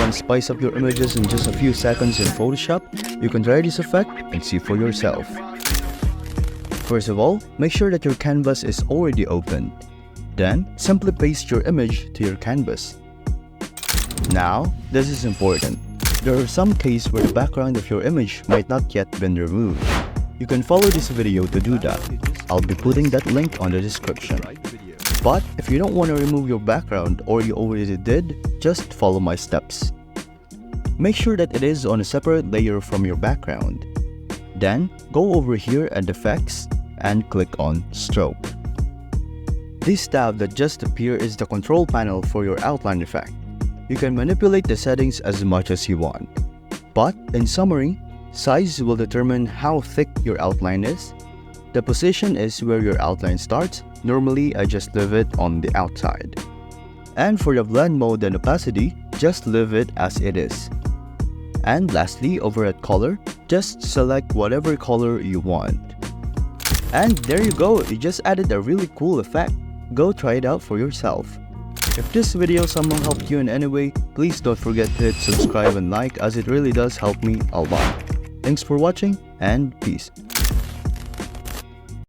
want to spice up your images in just a few seconds in Photoshop, you can try this effect and see for yourself. First of all, make sure that your canvas is already open. Then, simply paste your image to your canvas. Now, this is important. There are some cases where the background of your image might not yet been removed. You can follow this video to do that. I'll be putting that link on the description. But if you don't want to remove your background or you already did, just follow my steps. Make sure that it is on a separate layer from your background. Then, go over here at Effects and click on Stroke. This tab that just appeared is the control panel for your outline effect. You can manipulate the settings as much as you want. But in summary, size will determine how thick your outline is. The position is where your outline starts. Normally, I just leave it on the outside. And for the blend mode and opacity, just leave it as it is. And lastly, over at color, just select whatever color you want. And there you go, you just added a really cool effect. Go try it out for yourself. If this video somehow helped you in any way, please don't forget to hit subscribe and like, as it really does help me a lot. Thanks for watching and peace.